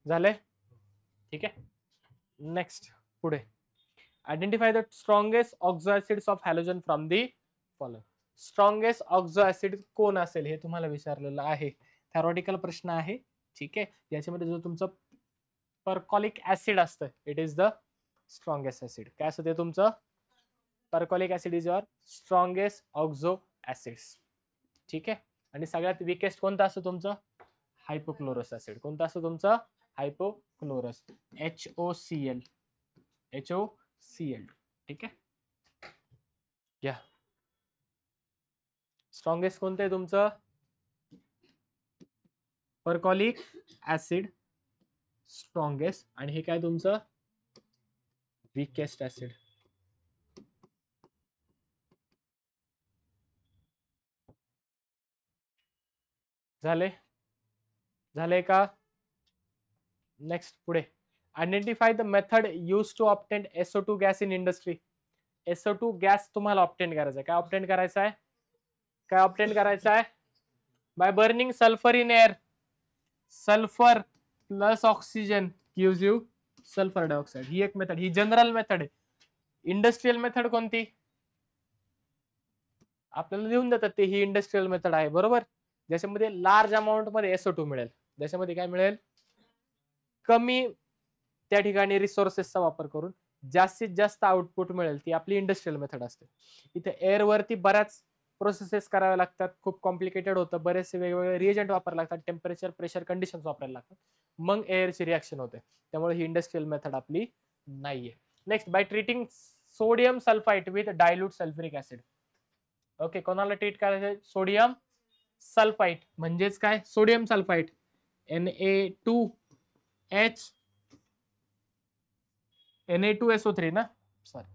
झाले, ठीक आहे. नेक्स्ट पुढे, identify the strongest oxo acids of halogen from the following. Strongest ऑक्झो acid कोण असेल हे तुम्हाला विचारलेलं आहे, थेरॉटिकल प्रश्न आहे. ठीक आहे, याच्यामध्ये जो तुमचं परकॉलिक ऍसिड असतं, it is the strongest acid. काय असतं ते तुमचं, perchloric acid is your strongest oxo acids. ठीक आहे, आणि सगळ्यात विकेस्ट कोणतं असतं तुमचं, हायपोक्लोरस ऍसिड. कोणतं असतं तुमचं, हायपोक्लोरस, HOCl. HOCl. ठीक आहे, घ्या. स्ट्रॉंगेस्ट कोणतं आहे तुमचं, परकॉलिक ऍसिड स्ट्रॉंगेस्ट, आणि हे काय तुमचं विकेस्ट ऍसिड. झाले झाले का? नेक्स्ट पुढे, identify the method use to obtain SO2 gas in industry. SO2 gas तुम्हाला ऑब्टेन करायचा आहे. काय ऑब्टेन करायचा आहे? काय ऑब्टेन करायचा आहे? By burning sulphur in air. Sulphur plus oxygen gives you sulphur dioxide. ही एक मेथड, ही जनरल मेथड आहे. इंडस्ट्रियल मेथड कोणती? आपल्याला लिहून देतात ते, ही इंडस्ट्रियल मेथड आहे बरोबर, ज्याच्यामध्ये लार्ज अमाऊंट मध्ये SO2 मिळेल. ज्याच्यामध्ये काय मिळेल? कमी त्या ठिकाणी रिसोर्सेसचा वापर करून जास्तीत जास्त आउटपुट मिळेल, ती आपली इंडस्ट्रियल मेथड असते. इथे एअर वरती बऱ्याच प्रोसेसेस कराव्या लागतात, खूप कॉम्प्लिकेटेड होतं, बरेचसे वेगवेगळे रिएजंट वापरावे लागतात, टेम्परेचर प्रेशर कंडिशन्स वापरायला लागतात, मग एअरची रिॲक्शन होते. त्यामुळे ही इंडस्ट्रियल मेथड आपली नाहीये. Next, by treating sodium sulphide with dilute sulphuric acid. Okay, कोणाला ट्रीट करायचं? सोडियम सल्फाइड म्हणजेच काय? सोडियम सल्फाइड Na2SO3 ना, sorry,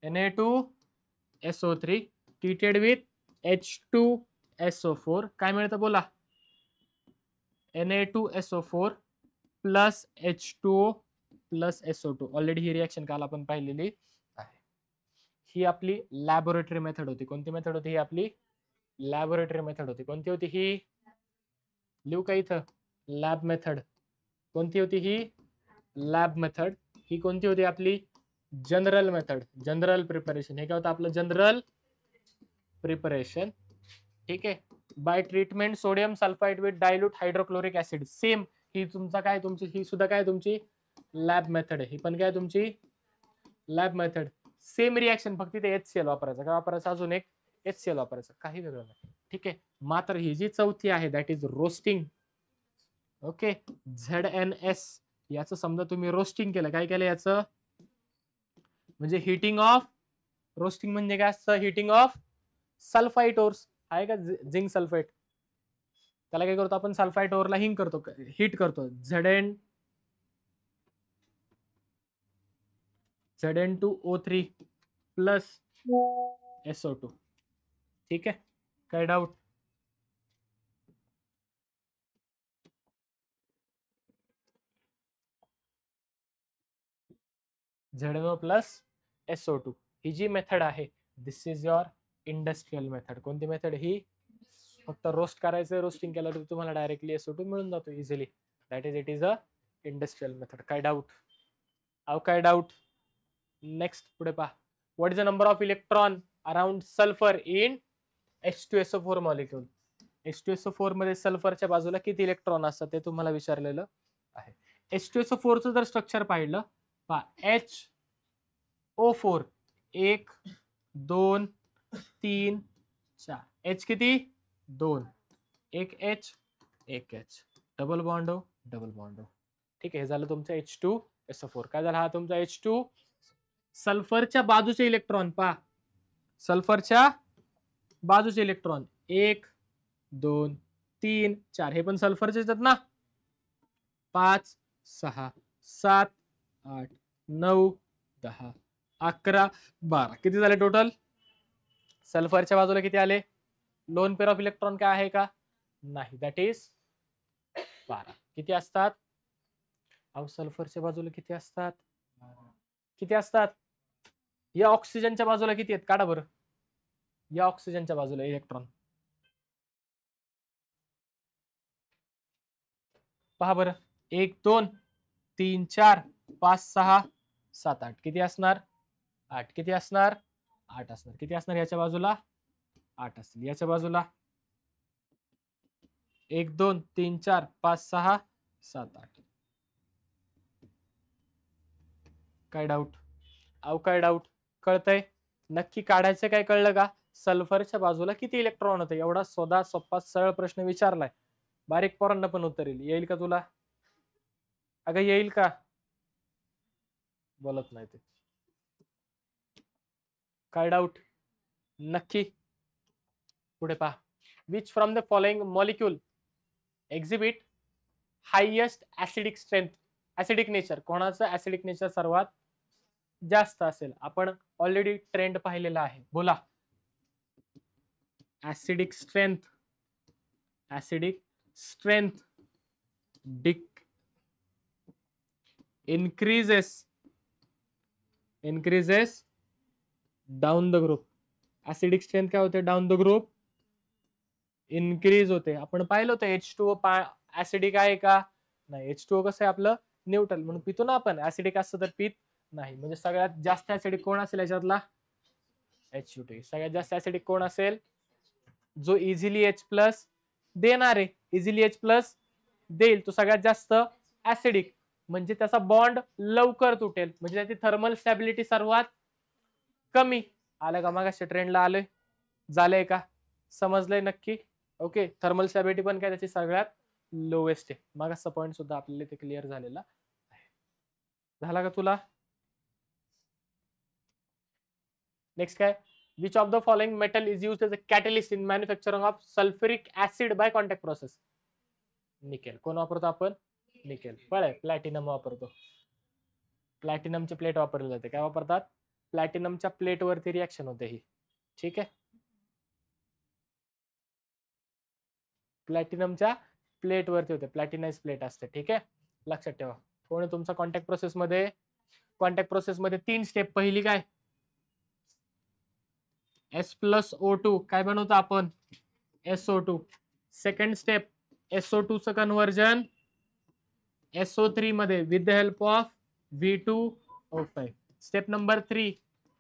Na2SO3 treated with H2SO4. काय मिळतं बोला? Na2SO4 plus H2O plus SO2. Already ही रिएक्शन काल आपण पाहिलेली आहे. ही आपली लॅबोरेटरी मेथड होती. कोणती मेथड होती? ही आपली लॅबोरेटरी मेथड होती. कोणती होती ही? लिहू का इथं? Lab method. कोणती होती ही? Lab method. ही कोणती होती आपली? General method, general preparation. हे काय होतं आपलं? General preparation. ठीक आहे. By treatment sodium sulphide with dilute hydrochloric acid. Same ही तुमचा काय, तुमची ही सुद्धा काय तुमची लॅब मेथड आहे. ही पण काय तुमची लॅब मेथड. सेम रिएक्शन, फक्त इथे HCl वापरायचा. काय वापरायचं? अजून एक HCl वापरायचं, काही वेगळं नाही. ठीक आहे. मात्र ही जी चौथी आहे that is roasting. Okay, ZNS. याचं समजा तुम्ही रोस्टिंग केलं, काय केलं याचं? म्हणजे हिटिंग ऑफ, रोस्टिंग म्हणजे काय असतं? हिटिंग ऑफ सल्फाइट ओर्स आहे का, झिंक सल्फेट, त्याला काय करतो आपण? सल्फाइट ओरला हिंग करतो, हिट करतो. Zn2O3 plus SO2. ठीक आहे, काय डाऊट? ZNO प्लस SO2 ही जी मेथड आहे, दिस इज युअर इंडस्ट्रियल मेथड. कोणती मेथड ही? फक्त रोस्ट करायचं, रोस्टिंग केलं तर तुम्हाला डायरेक्टली SO2 मिळून जातो easily. That is, it is a industrial method. काय डाऊट? काय डाऊट? नेक्स्ट पुढे पहा. What is the number of electron around sulphur in H2SO4 molecule. H2SO4 मध्ये सल्फरच्या बाजूला किती इलेक्ट्रॉन असतात ते तुम्हाला विचारलेलं आहे. H2SO4 चं जर स्ट्रक्चर पाहिलं, पहा HO4 1 2 3 4. H किती? 2. एक H डबल बॉन्ड हो, डबल बॉन्ड हो. ठीक आहे, हे झालं तुमचं H2SO4. काय झालं? हा तुमचा H2. सल्फरच्या बाजूचे इलेक्ट्रॉन पहा, सल्फरच्या बाजूचे इलेक्ट्रॉन 1 2 3 4. हे पण सल्फरचे येतात ना. 5 6 7 8 9 10 11 12. किती झाले टोटल? सल्फरच्या बाजूला किती आले? लोन पेअर ऑफ इलेक्ट्रॉन काय आहे का? नाही, दॅट इज 12. किती असतात? अहो सल्फरच्या बाजूला किती असतात? किती असतात? या ऑक्सिजनच्या बाजूला किती आहेत? काढा बरं. या ऑक्सिजनच्या बाजूला इलेक्ट्रॉन पहा बरं. 1 2 3 4 5 6 7 8. किती असणार? 8. किती असणार? 8 असणार. किती असणार याच्या बाजूला? 8 असतील. याच्या बाजूला 1 2 3 4 5 6 7 8. काय डाऊट? काय डाऊट? कळतंय? नक्की काढायचं काय? कळलं का? सल्फरच्या बाजूला किती इलेक्ट्रॉन होते? एवढा सोपा सरळ प्रश्न विचारलाय, बारीक पोरांना पण उत्तर येईल का तुला? अगं येईल का? बोलत नाही ते. काय डाऊट? नक्की पुढे पहा. Which from the following molecule exhibit highest acidic strength, acidic nature. कोणाचं ऍसिडिक नेचर सर्वात जास्त असेल? आपण ऑलरेडी ट्रेंड पाहिलेला आहे. बोला. Acidic strength acidic strength increases down the group. Acidic strength काय होते? डाउन द ग्रुप इन्क्रीज होते. आपण पाहिलं होतं H2O ऍसिडिक आहे का? नाही. H2O कसं आहे आपलं? न्यूट्रल, म्हणून पितो ना आपण. ऍसिडिक असतं तर पित नाही. म्हणजे सगळ्यात जास्त ऍसिडिक कोण असेल याच्यातला? HUT. सगळ्यात जास्त ऍसिडिक कोण असेल? जो इझिली H+ देणार आहे, इझिली H+ देईल तो सगळ्यात जास्त ऍसिडिक, म्हणजे त्याचा बॉन्ड लवकर तुटेल, म्हणजे त्याची थर्मल स्टॅबिलिटी सर्वात कमी. आलं का? मग ट्रेंडला आलोय, झालंय का? समजलंय नक्की? ओके. थर्मल स्टॅबिलिटी पण काय त्याची सगळ्यात लोएस्ट आहे. मग पॉईंट सुद्धा आपल्याला ते क्लिअर झालेला आहे. झाला का तुला? नेक्स्ट काय? Which of the following metal is used as a catalyst in manufacturing of sulphuric acid by contact process? Nickel. कोण वापरतो आपण? निकेल. प्लॅटिनम वापरतो. प्लॅटिनमची प्लेट वापरली जाते. काय वापरतात? प्लॅटिनमच्या प्लेटवरती रिॲक्शन होते ही. ठीक आहे. प्लॅटिनमच्या प्लेटवरती होते, प्लॅटिनाइज प्लेट असते. ठीक आहे, लक्षात ठेवा. कोण तुमचा कॉन्टॅक्ट प्रोसेसमध्ये? कॉन्टॅक्ट प्रोसेसमध्ये 3 स्टेप. पहिली काय? S+O2 काय बनवतो आपण? SO2. सेकंड स्टेप SO2 चं कन्व्हर्जन SO3 मध्ये with the help of V2O5. Step number 3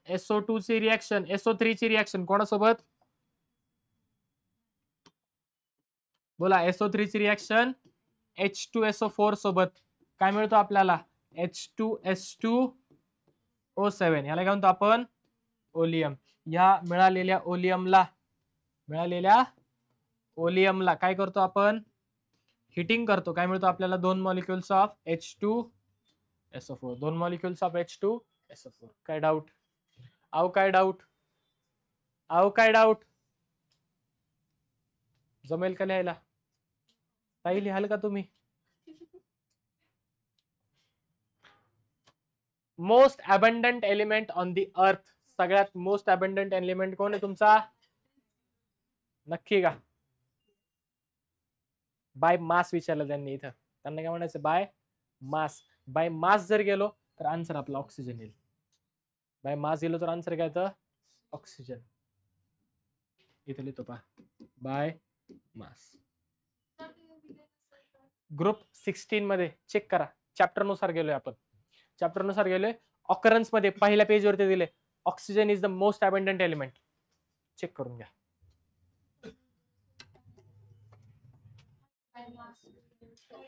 SO2 ची रिएक्शन, SO3 ची रिएक्शन कोणासोबत? बोला. SO3 ची रिएक्शन H2SO4 सोबत. काय मिळतो आपल्याला? H2S2O7. याला काय म्हणतो आपण? ओलियम. या मिळालेल्या ओलियमला काय करतो आपण? हिटिंग करतो. काय मिळतो आपल्याला? 2 molecules of H2SO4. 2 molecules of H2SO4. काय डाऊट? काय डाऊट? जमेल का लिहायला? काही लिहाल का तुम्ही? Most abundant element on the अर्थ. सगळ्यात मोस्ट अबंडंट एलिमेंट कोण आहे तुमचा? नक्की का? बाय मास विचारलं त्यांनी इथं. त्यांना काय म्हणायचं? By mass. बाय मास जर गेलो तर आन्सर आपला ऑक्सिजन येईल. बाय मास गेलो तर आन्सर काय येतं? ऑक्सिजन. इथे लिहितो पहा, बाय मास. ग्रुप 16 मध्ये चेक करा. चॅप्टर नुसार गेलोय आपण. ऑकरन्स मध्ये पहिल्या पेज वरती दिले oxygen is the most abundant element. Check करून घ्या.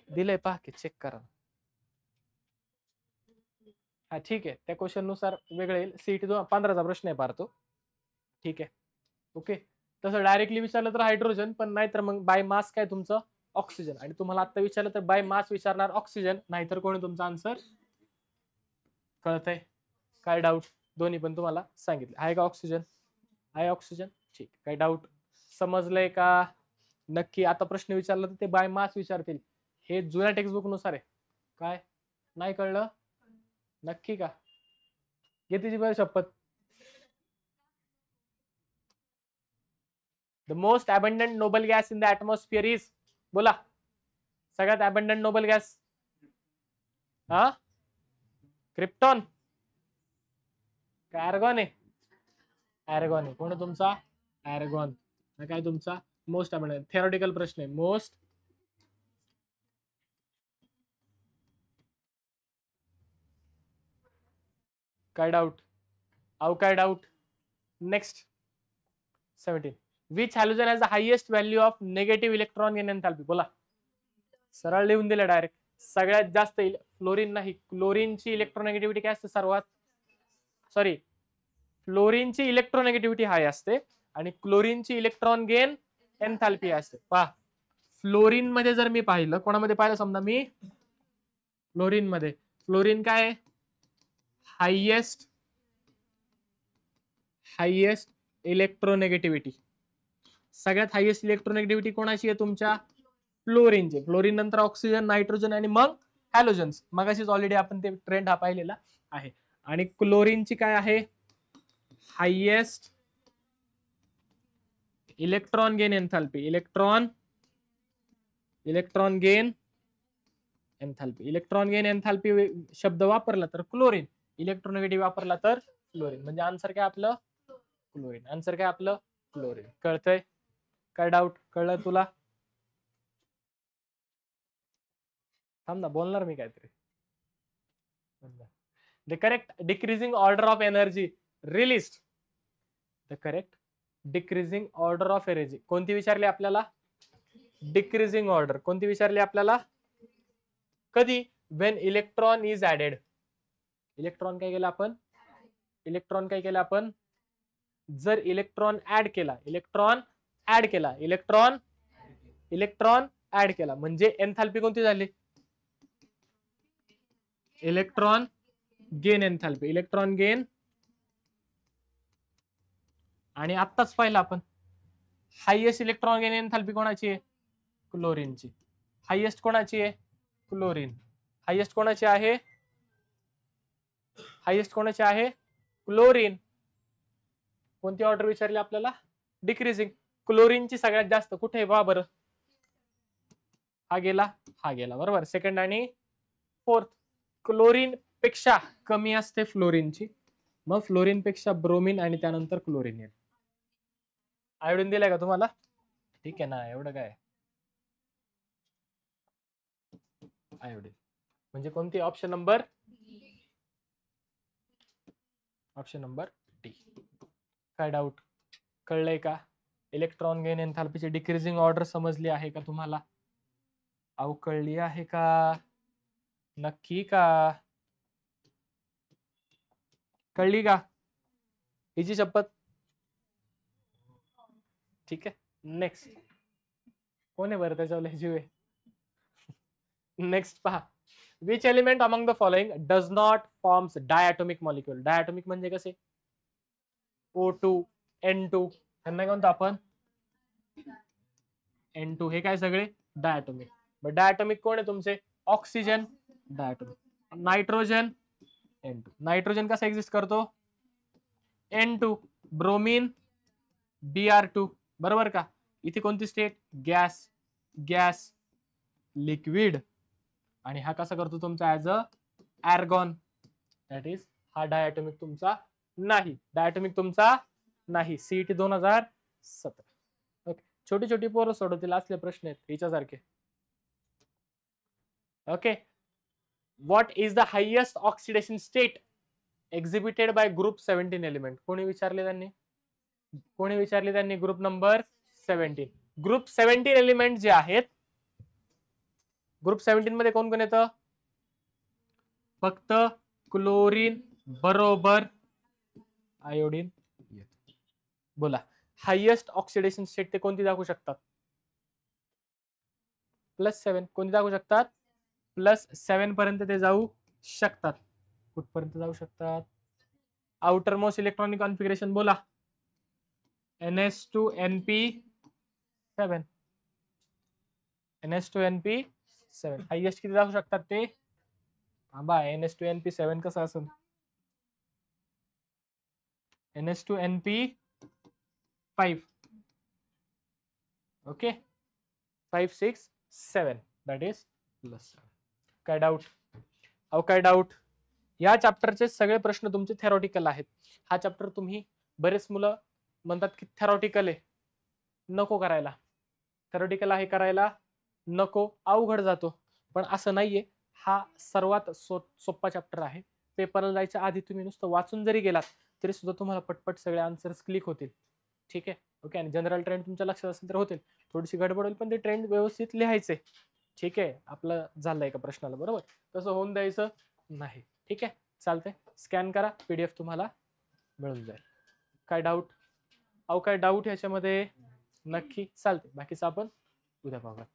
दिलंय पहा की, चेक करा. हा ठीक आहे, त्या क्वेश्चन नुसार वेगळे येईल. सीईटी 15चा प्रश्न आहे पारतो. ठीक आहे, ओके. तसं डायरेक्टली विचारलं तर हायड्रोजन, पण नाही तर मग बाय मास काय तुमचं? ऑक्सिजन. आणि तुम्हाला आता विचारलं तर बाय मास विचारणार ऑक्सिजन, नाहीतर कोणी तुमचा आन्सर? कळतंय? काय डाऊट? दोन्ही पण तुम्हाला सांगितलं आहे का? ऑक्सिजन आहे. ऑक्सिजन. ठीक. काय डाऊट? समजलंय का? नक्की. आता प्रश्न विचारला तर ते बाय मास विचारतील. हे जुन्या टेक्स्टबुक नुसार आहे. काय नाही कळलं? नक्की का? घे तिची बरं शपथ. The most abundant noble gas in the atmosphere is? बोला. सगळ्यात अबंडंट नोबल गॅस? हा, क्रिप्टॉन का आर्गॉन आहे? आर्गॉन आहे. कोण आहे तुमचा? आर्गॉन. काय तुमचा मोस्ट अबंडंट? थेरोटिकल प्रश्न आहे. मोस्ट काय डाऊट? काय doubt? Next 17. Which halogen has the highest value of negative electron in एन्थॅल्पी? बोला. सरळ लिहून दिलं डायरेक्ट. सगळ्यात जास्त फ्लोरीन नाही, क्लोरीनची इलेक्ट्रोनेगेटिव्हिटी काय असते? फ्लोरीनची इलेक्ट्रोनेगेटिव्हिटी हाय असते आणि क्लोरीनची इलेक्ट्रॉन गेन एन्थॅल्पी असते. पहा, फ्लोरीन मध्ये जर मी पाहिलं, कोणामध्ये पाहिलं समजा मी? फ्लोरीन मध्ये. फ्लोरीन काय? Highest electronegativity. सगळ्यात हायेस्ट इलेक्ट्रोनेगेटिव्हिटी कोणाची आहे तुमच्या? फ्लोरीनचे. फ्लोरीन नंतर ऑक्सिजन, नायट्रोजन आणि मग हॅलोजन्स. मगाशीच ऑलरेडी आपण ते ट्रेंड हा पाहिलेला आहे. आणि क्लोरीनची काय आहे? Highest electron gain एन्थॅल्पी. Electron electron gain enthalpy. Electron gain enthalpy शब्द वापरला तर क्लोरीन, इलेक्ट्रोनेगेटिव्ह वापरला तर फ्लोरीन. म्हणजे आन्सर काय आपलं क्लोरीन. आन्सर काय आपलं क्लोरीन. कळतंय? काय डाऊट? कळलं तुला? थांब ना, बोलणार मी काहीतरी. The correct decreasing order of energy release. The correct decreasing order of energy कोणती विचारली आपल्याला? Decreasing order. कोणती विचारली आपल्याला? कधी? Wien electron is added. Electron काय केलं आपण? इलेक्ट्रॉन काय केलं आपण? जर इलेक्ट्रॉन ऍड केला, इलेक्ट्रॉन ऍड केला, इलेक्ट्रॉन ऍड केला म्हणजे एन्थाल्पी कोणती झाली? Electron gain enthalpy. Electron gain. आणि आत्ताच पाहिलं आपण हायएस्ट इलेक्ट्रॉन गेन एन्थाल्पी कोणाची आहे? क्लोरीनची. हायएस्ट कोणाची आहे? क्लोरीन. हायएस्ट कोणाची आहे? हायएस्ट कोणाची आहे? क्लोरीन. कोणती ऑर्डर विचारली आपल्याला? डिक्रीजिंग. क्लोरीनची सगळ्यात जास्त कुठे आहे? बरं, हा गेला, हा गेला. बरोबर. सेकंड आणि फोर्थ. क्लोरीन पेक्षा कमी असते फ्लोरीनची, मग फ्लोरीन पेक्षा ब्रोमीन आणि त्यानंतर क्लोरीन येईल. आयोडीन दिलाय का तुम्हाला? ठीक आहे ना, एवढं काय. आयोडीन म्हणजे कोणती? Option number D. काय डाऊट? कळलंय का? इलेक्ट्रॉन गेन एन्थाल्पीची डिक्रीजिंग ऑर्डर समजली आहे का तुम्हाला? अहो कळली आहे का? नक्की का? कळली का? हिची शपथ. ठीक आहे. नेक्स्ट कोण आहे बरं त्याच्यावर जीव आहे? नेक्स्ट पहा. Which element among the following does not forms diatomic molecule. Diatomic म्हणजे कसे? O2, N2. त्यांना कोणतं आपण? N2. हे काय सगळे डायटोमिक. डायटोमिक कोण आहे तुमचे? Oxygen diatomic. Nitrogen N2. Nitrogen कसा एक्झिस्ट करतो? N2. Bromine Br2. बरोबर का? इथे कोणती स्टेट? गॅस. Gas liquid. आणि हा कसा करतो तुमचा? As a argon. That is हा डायटोमिक तुमचा नाही. डायटोमिक तुमचा नाही. सीईटी 2017. ओके. छोटी छोटी पोरं सोडवतील असले प्रश्न आहेत हिच्यासारखे. Okay. What is the highest oxidation state exhibited by group 17 element. कोणी विचारले त्यांनी? कोणी विचारले त्यांनी? Group number 17. ग्रुप 17 एलिमेंट जे आहेत, ग्रुप 17 मध्ये कोण कोण येतं? फक्त क्लोरीन बरोबर आयोडीन येतं. बोला. हायेस्ट ऑक्सिडेशन स्टेट ते कोणती दाखवू शकतात? +7. कोणती दाखवू शकतात? +7 पर्यंत ते जाऊ शकतात. कुठपर्यंत जाऊ शकतात? आउटर मोस्ट इलेक्ट्रॉनिक कॉन्फिगरेशन बोला. NS2NP7. NS2NP7 हायेस्ट किती जाऊ शकतात ते? थांबा, NS2NP7 कसं असेल? NS2NP5. ओके. 5, 6, 7 that is +7. काय डाऊट? अहो काय डाऊट? या चॅप्टरचे सगळे प्रश्न तुमचे थेरॉटिकल आहेत. हा चॅप्टर तुम्ही बरेच मुलं म्हणतात की थेरॉटिकल आहे, नको करायला. थेरॉटिकल आहे करायला नको, अवघड जातो. पण असं नाहीये. हा सर्वात सोपा चॅप्टर आहे. पेपरला जायच्या आधी तुम्ही नुसतं वाचून जरी गेलात तरी सुद्धा तुम्हाला पटपट सगळे आन्सर्स क्लिक होतील. ठीक आहे. ओके. आणि जनरल ट्रेंड तुमच्या लक्षात असेल तर होतील. थोडीशी गडबड होईल पण ते ट्रेंड व्यवस्थित लिहायचे. ठीक आहे. आपलं झालंय का प्रश्नाला? बरोबर. तसं होऊन द्यायचं नाही. ठीक आहे. चालतंय. स्कॅन करा, PDF तुम्हाला मिळून जाईल. काय डाऊट? अहो काय डाऊट ह्याच्यामध्ये? नक्की. चालते. बाकीचं आपण उद्या पाहूया.